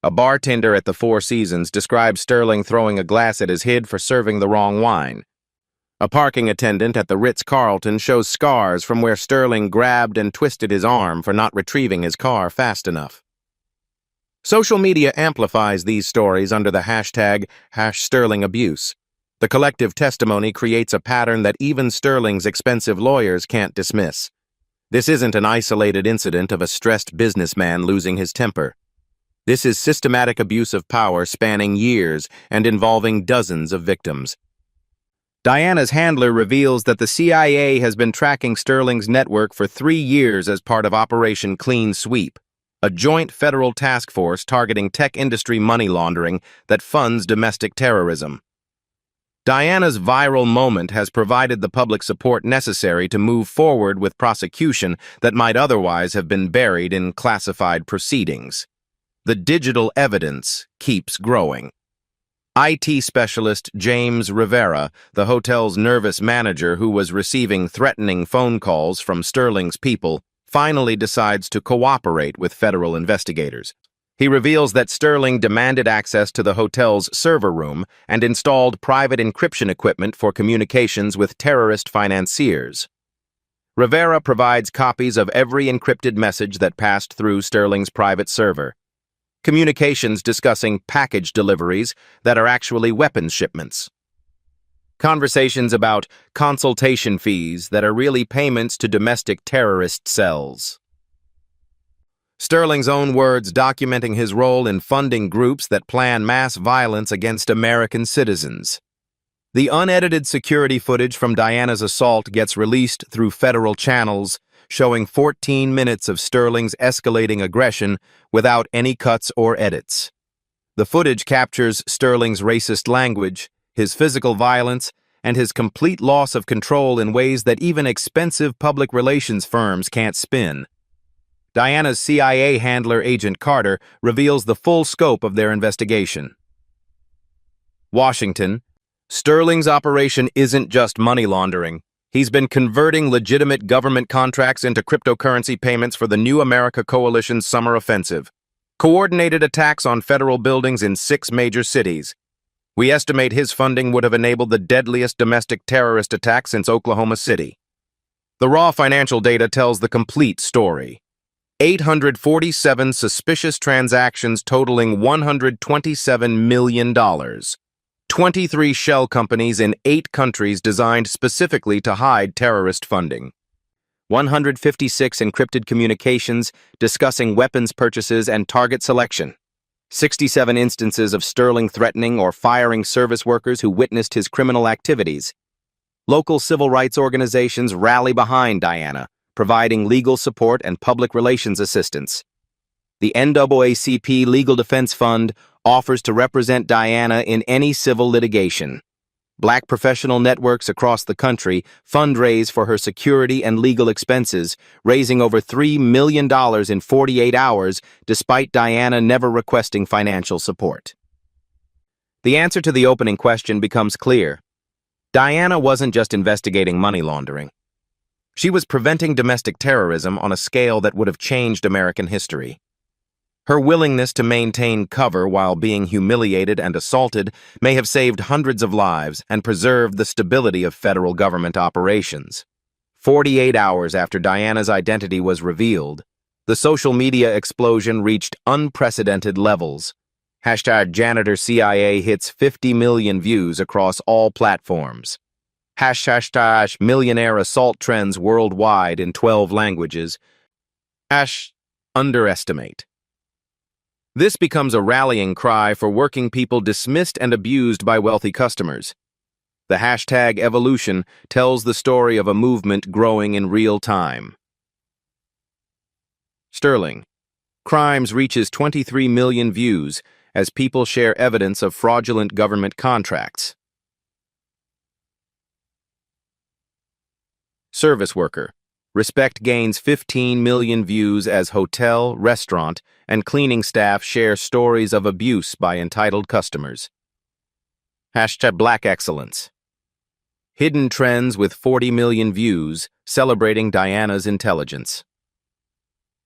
A bartender at the Four Seasons describes Sterling throwing a glass at his head for serving the wrong wine. A parking attendant at the Ritz-Carlton shows scars from where Sterling grabbed and twisted his arm for not retrieving his car fast enough. Social media amplifies these stories under the hashtag #SterlingAbuse. The collective testimony creates a pattern that even Sterling's expensive lawyers can't dismiss. This isn't an isolated incident of a stressed businessman losing his temper. This is systematic abuse of power spanning years and involving dozens of victims. Diana's handler reveals that the CIA has been tracking Sterling's network for 3 years as part of Operation Clean Sweep, a joint federal task force targeting tech industry money laundering that funds domestic terrorism. Diana's viral moment has provided the public support necessary to move forward with prosecution that might otherwise have been buried in classified proceedings. The digital evidence keeps growing. IT specialist James Rivera, the hotel's nervous manager who was receiving threatening phone calls from Sterling's people, finally decides to cooperate with federal investigators. He reveals that Sterling demanded access to the hotel's server room and installed private encryption equipment for communications with terrorist financiers. Rivera provides copies of every encrypted message that passed through Sterling's private server. Communications discussing package deliveries that are actually weapons shipments. Conversations about consultation fees that are really payments to domestic terrorist cells. Sterling's own words documenting his role in funding groups that plan mass violence against American citizens. The unedited security footage from Diana's assault gets released through federal channels, showing 14 minutes of Sterling's escalating aggression without any cuts or edits. The footage captures Sterling's racist language, his physical violence, and his complete loss of control in ways that even expensive public relations firms can't spin. Diana's CIA handler, Agent Carter, reveals the full scope of their investigation. Washington. Sterling's operation isn't just money laundering. He's been converting legitimate government contracts into cryptocurrency payments for the New America Coalition's summer offensive. Coordinated attacks on federal buildings in 6 major cities. We estimate his funding would have enabled the deadliest domestic terrorist attack since Oklahoma City. The raw financial data tells the complete story. 847 suspicious transactions totaling $127 million. 23 shell companies in 8 countries designed specifically to hide terrorist funding. 156 encrypted communications discussing weapons purchases and target selection. 67 instances of Sterling threatening or firing service workers who witnessed his criminal activities. Local civil rights organizations rally behind Diana, providing legal support and public relations assistance. The NAACP Legal Defense Fund offers to represent Diana in any civil litigation. Black professional networks across the country fundraise for her security and legal expenses, raising over $3 million in 48 hours, despite Diana never requesting financial support. The answer to the opening question becomes clear. Diana wasn't just investigating money laundering. She was preventing domestic terrorism on a scale that would have changed American history. Her willingness to maintain cover while being humiliated and assaulted may have saved hundreds of lives and preserved the stability of federal government operations. 48 hours after Diana's identity was revealed, the social media explosion reached unprecedented levels. #Janitor CIA hits 50 million views across all platforms. #Millionaire assault trends worldwide in 12 languages. #Underestimate. This becomes a rallying cry for working people dismissed and abused by wealthy customers. The hashtag evolution tells the story of a movement growing in real time. Sterling. Crimes reaches 23 million views as people share evidence of fraudulent government contracts. Service worker. Respect gains 15 million views as hotel, restaurant, and cleaning staff share stories of abuse by entitled customers. #Black Excellence. Hidden trends with 40 million views, celebrating Diana's intelligence.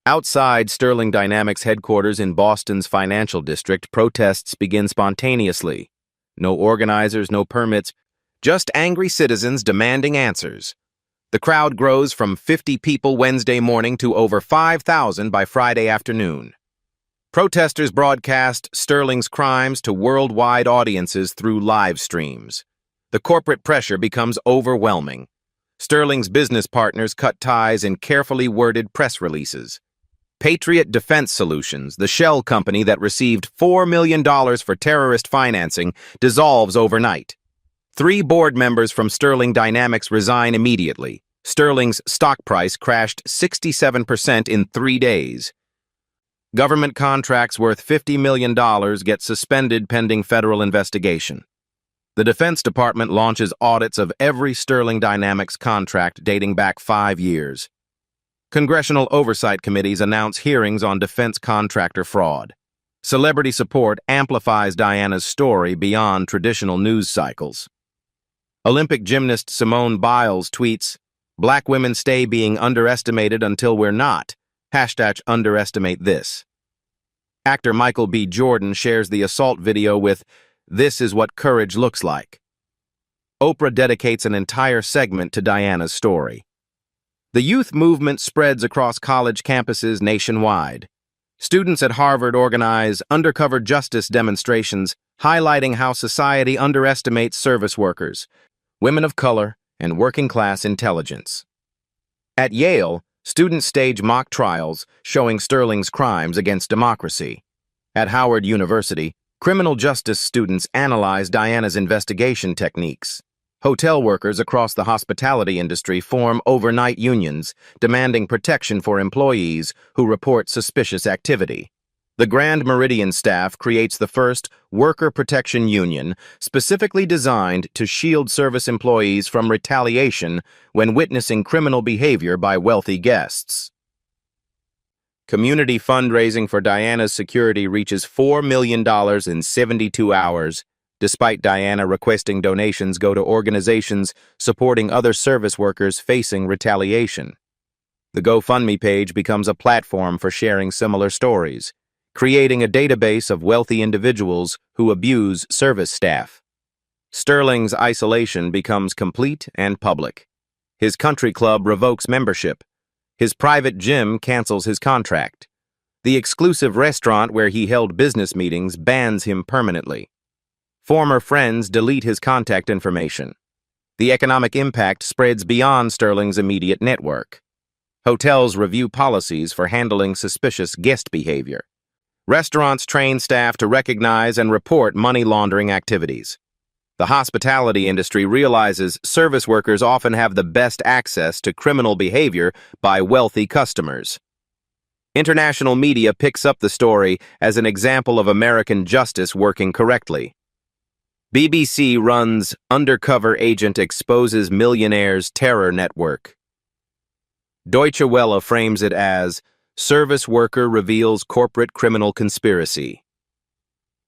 Outside Sterling Dynamics headquarters in Boston's financial district, protests begin spontaneously. No organizers, no permits, just angry citizens demanding answers. The crowd grows from 50 people Wednesday morning to over 5,000 by Friday afternoon. Protesters broadcast Sterling's crimes to worldwide audiences through live streams. The corporate pressure becomes overwhelming. Sterling's business partners cut ties in carefully worded press releases. Patriot Defense Solutions, the shell company that received $4 million for terrorist financing, dissolves overnight. 3 board members from Sterling Dynamics resign immediately. Sterling's stock price crashed 67% in 3 days. Government contracts worth $50 million get suspended pending federal investigation. The Defense Department launches audits of every Sterling Dynamics contract dating back 5 years. Congressional oversight committees announce hearings on defense contractor fraud. Celebrity support amplifies Diana's story beyond traditional news cycles. Olympic gymnast Simone Biles tweets, "Black women stay being underestimated until we're not. #underestimate this." Actor Michael B. Jordan shares the assault video with, "This is what courage looks like." Oprah dedicates an entire segment to Diana's story. The youth movement spreads across college campuses nationwide. Students at Harvard organize undercover justice demonstrations highlighting how society underestimates service workers, women of color, and working-class intelligence. At Yale, students stage mock trials showing Sterling's crimes against democracy. At Howard University, criminal justice students analyze Diana's investigation techniques. Hotel workers across the hospitality industry form overnight unions, demanding protection for employees who report suspicious activity. The Grand Meridian staff creates the first worker protection union specifically designed to shield service employees from retaliation when witnessing criminal behavior by wealthy guests. Community fundraising for Diana's security reaches $4 million in 72 hours, despite Diana requesting donations go to organizations supporting other service workers facing retaliation. The GoFundMe page becomes a platform for sharing similar stories, creating a database of wealthy individuals who abuse service staff. Sterling's isolation becomes complete and public. His country club revokes membership. His private gym cancels his contract. The exclusive restaurant where he held business meetings bans him permanently. Former friends delete his contact information. The economic impact spreads beyond Sterling's immediate network. Hotels review policies for handling suspicious guest behavior. Restaurants train staff to recognize and report money laundering activities. The hospitality industry realizes service workers often have the best access to criminal behavior by wealthy customers. International media picks up the story as an example of American justice working correctly. BBC runs Undercover Agent Exposes Millionaire's Terror Network. Deutsche Welle frames it as Service Worker Reveals Corporate Criminal Conspiracy.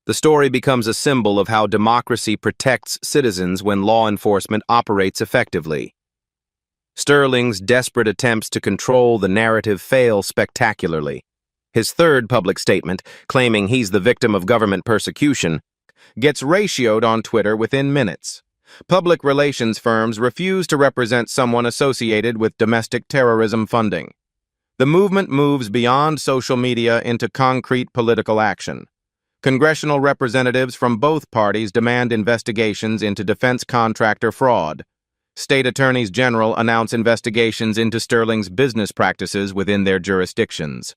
The story becomes a symbol of how democracy protects citizens when law enforcement operates effectively. Sterling's desperate attempts to control the narrative fail spectacularly. His third public statement, claiming he's the victim of government persecution, gets ratioed on Twitter within minutes. Public relations firms refuse to represent someone associated with domestic terrorism funding. The movement moves beyond social media into concrete political action. Congressional representatives from both parties demand investigations into defense contractor fraud. State attorneys general announce investigations into Sterling's business practices within their jurisdictions.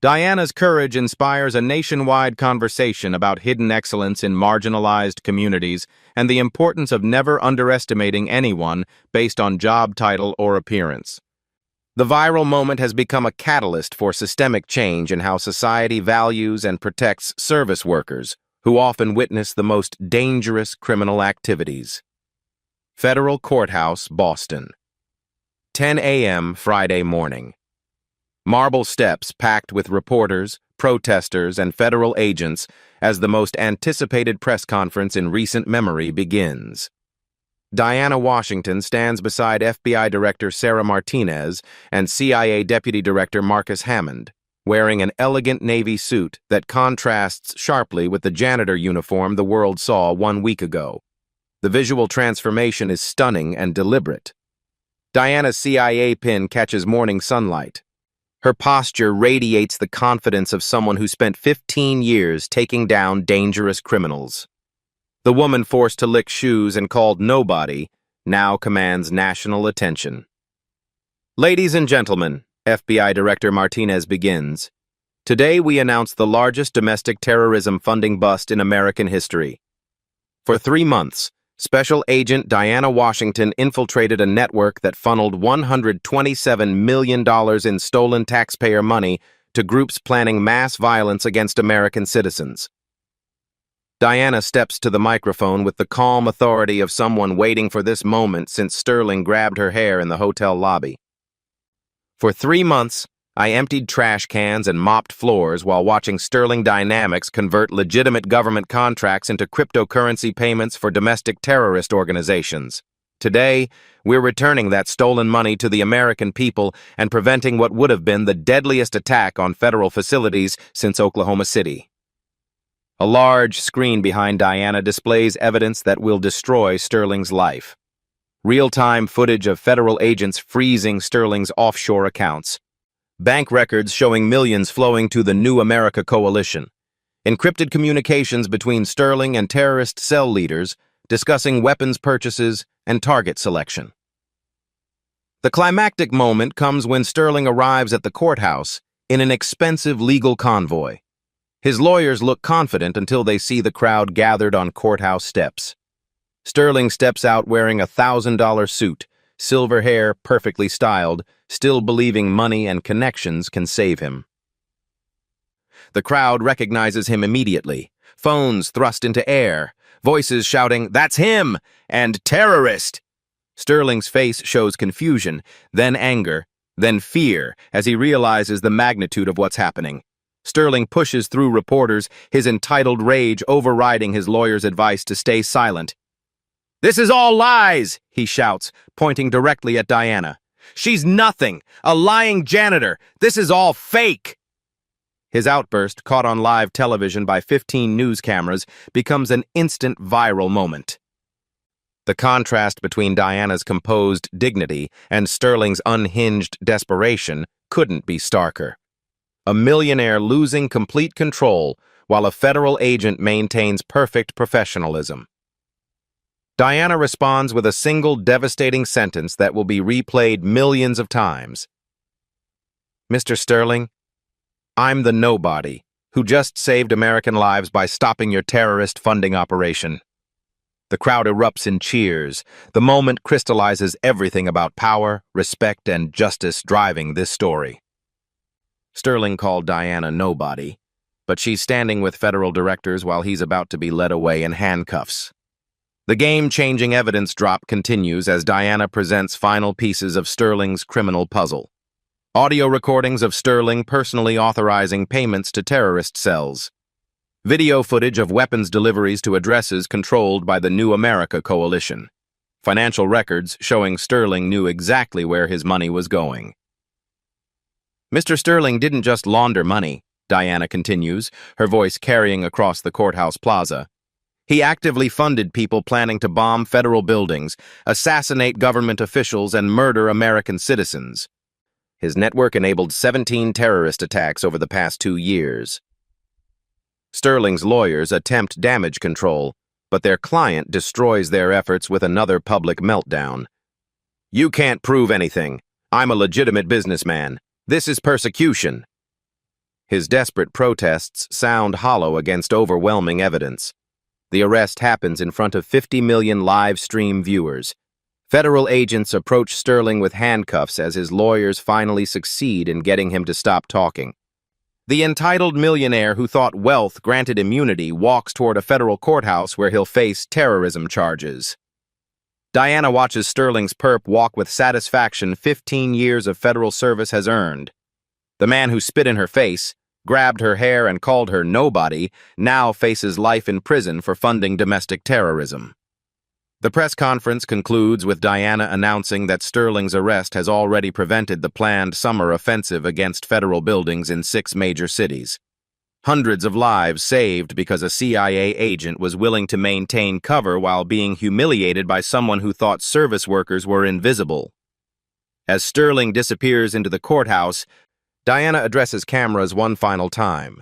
Diana's courage inspires a nationwide conversation about hidden excellence in marginalized communities and the importance of never underestimating anyone based on job title or appearance. The viral moment has become a catalyst for systemic change in how society values and protects service workers, who often witness the most dangerous criminal activities. Federal Courthouse, Boston. 10 a.m. Friday morning. Marble steps packed with reporters, protesters, and federal agents as the most anticipated press conference in recent memory begins. Diana Washington stands beside FBI Director Sarah Martinez and CIA Deputy Director Marcus Hammond, wearing an elegant navy suit that contrasts sharply with the janitor uniform the world saw 1 week ago. The visual transformation is stunning and deliberate. Diana's CIA pin catches morning sunlight. Her posture radiates the confidence of someone who spent 15 years taking down dangerous criminals. The woman forced to lick shoes and called nobody now commands national attention. Ladies and gentlemen, FBI Director Martinez begins. Today we announce the largest domestic terrorism funding bust in American history. For 3 months, Special Agent Diana Washington infiltrated a network that funneled $127 million in stolen taxpayer money to groups planning mass violence against American citizens. Diana steps to the microphone with the calm authority of someone waiting for this moment since Sterling grabbed her hair in the hotel lobby. For 3 months, I emptied trash cans and mopped floors while watching Sterling Dynamics convert legitimate government contracts into cryptocurrency payments for domestic terrorist organizations. Today, we're returning that stolen money to the American people and preventing what would have been the deadliest attack on federal facilities since Oklahoma City. A large screen behind Diana displays evidence that will destroy Sterling's life. Real-time footage of federal agents freezing Sterling's offshore accounts. Bank records showing millions flowing to the New America Coalition. Encrypted communications between Sterling and terrorist cell leaders discussing weapons purchases and target selection. The climactic moment comes when Sterling arrives at the courthouse in an expensive legal convoy. His lawyers look confident until they see the crowd gathered on courthouse steps. Sterling steps out wearing a $1,000 suit, silver hair perfectly styled, still believing money and connections can save him. The crowd recognizes him immediately, phones thrust into air, voices shouting, "That's him!" and "Terrorist!" Sterling's face shows confusion, then anger, then fear as he realizes the magnitude of what's happening. Sterling pushes through reporters, his entitled rage overriding his lawyer's advice to stay silent. "This is all lies!" he shouts, pointing directly at Diana. "She's nothing! A lying janitor! This is all fake!" His outburst, caught on live television by 15 news cameras, becomes an instant viral moment. The contrast between Diana's composed dignity and Sterling's unhinged desperation couldn't be starker. A millionaire losing complete control while a federal agent maintains perfect professionalism. Diana responds with a single devastating sentence that will be replayed millions of times. "Mr. Sterling, I'm the nobody who just saved American lives by stopping your terrorist funding operation." The crowd erupts in cheers. The moment crystallizes everything about power, respect, and justice driving this story. Sterling called Diana nobody, but she's standing with federal directors while he's about to be led away in handcuffs. The game-changing evidence drop continues as Diana presents final pieces of Sterling's criminal puzzle. Audio recordings of Sterling personally authorizing payments to terrorist cells. Video footage of weapons deliveries to addresses controlled by the New America Coalition. Financial records showing Sterling knew exactly where his money was going. "Mr. Sterling didn't just launder money," Diana continues, her voice carrying across the courthouse plaza. "He actively funded people planning to bomb federal buildings, assassinate government officials, and murder American citizens. His network enabled 17 terrorist attacks over the past 2 years. Sterling's lawyers attempt damage control, but their client destroys their efforts with another public meltdown. "You can't prove anything. I'm a legitimate businessman. This is persecution." His desperate protests sound hollow against overwhelming evidence. The arrest happens in front of 50 million live stream viewers. Federal agents approach Sterling with handcuffs as his lawyers finally succeed in getting him to stop talking. The entitled millionaire who thought wealth granted immunity walks toward a federal courthouse where he'll face terrorism charges. Diana watches Sterling's perp walk with satisfaction 15 years of federal service has earned. The man who spit in her face, grabbed her hair and called her nobody, now faces life in prison for funding domestic terrorism. The press conference concludes with Diana announcing that Sterling's arrest has already prevented the planned summer offensive against federal buildings in 6 major cities. Hundreds of lives saved because a CIA agent was willing to maintain cover while being humiliated by someone who thought service workers were invisible. As Sterling disappears into the courthouse, Diana addresses cameras one final time.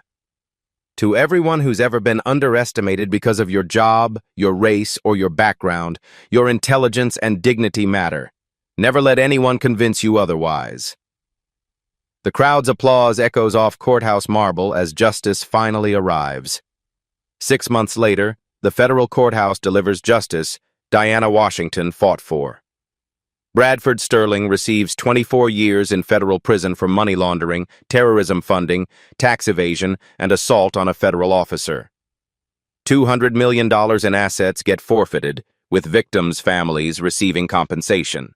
"To everyone who's ever been underestimated because of your job, your race, or your background, your intelligence and dignity matter. Never let anyone convince you otherwise." The crowd's applause echoes off courthouse marble as justice finally arrives. 6 months later, the federal courthouse delivers justice Diana Washington fought for. Bradford Sterling receives 24 years in federal prison for money laundering, terrorism funding, tax evasion, and assault on a federal officer. $200 million in assets get forfeited, with victims' families receiving compensation.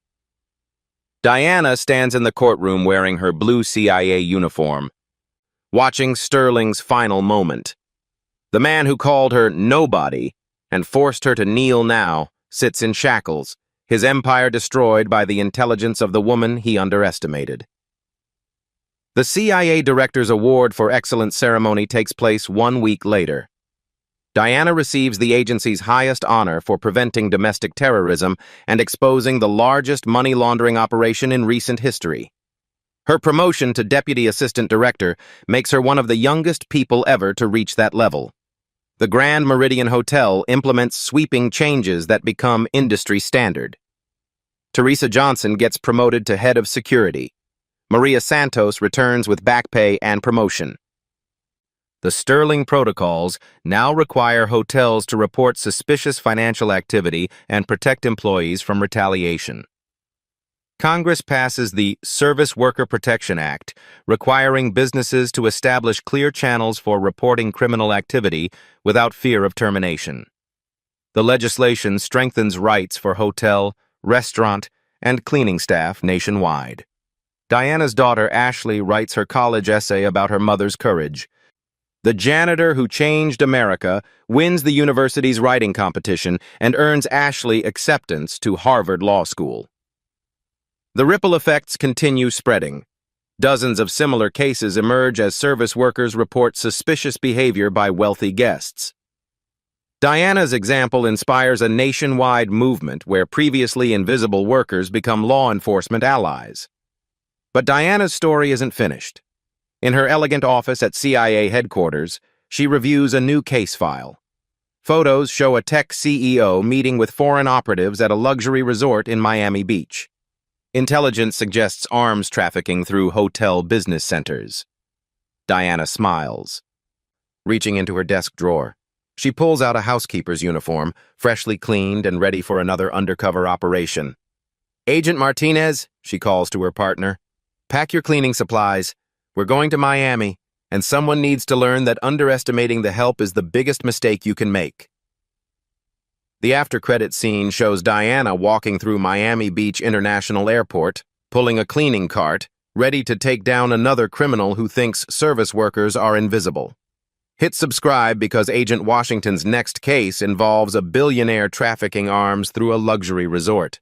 Diana stands in the courtroom wearing her blue CIA uniform, watching Sterling's final moment. The man who called her nobody and forced her to kneel now sits in shackles, his empire destroyed by the intelligence of the woman he underestimated. The CIA Director's Award for Excellence ceremony takes place 1 week later. Diana receives the agency's highest honor for preventing domestic terrorism and exposing the largest money laundering operation in recent history. Her promotion to Deputy Assistant Director makes her one of the youngest people ever to reach that level. The Grand Meridian Hotel implements sweeping changes that become industry standard. Teresa Johnson gets promoted to Head of Security. Maria Santos returns with back pay and promotion. The Sterling protocols now require hotels to report suspicious financial activity and protect employees from retaliation. Congress passes the Service Worker Protection Act, requiring businesses to establish clear channels for reporting criminal activity without fear of termination. The legislation strengthens rights for hotel, restaurant, and cleaning staff nationwide. Diana's daughter Ashley writes her college essay about her mother's courage. The Janitor Who Changed America wins the university's writing competition and earns Ashley acceptance to Harvard Law School. The ripple effects continue spreading. Dozens of similar cases emerge as service workers report suspicious behavior by wealthy guests. Diana's example inspires a nationwide movement where previously invisible workers become law enforcement allies. But Diana's story isn't finished. In her elegant office at CIA headquarters, she reviews a new case file. Photos show a tech CEO meeting with foreign operatives at a luxury resort in Miami Beach. Intelligence suggests arms trafficking through hotel business centers. Diana smiles. Reaching into her desk drawer, she pulls out a housekeeper's uniform, freshly cleaned and ready for another undercover operation. "Agent Martinez," she calls to her partner, "pack your cleaning supplies. We're going to Miami, and someone needs to learn that underestimating the help is the biggest mistake you can make." The after-credit scene shows Diana walking through Miami Beach International Airport, pulling a cleaning cart, ready to take down another criminal who thinks service workers are invisible. Hit subscribe because Agent Washington's next case involves a billionaire trafficking arms through a luxury resort.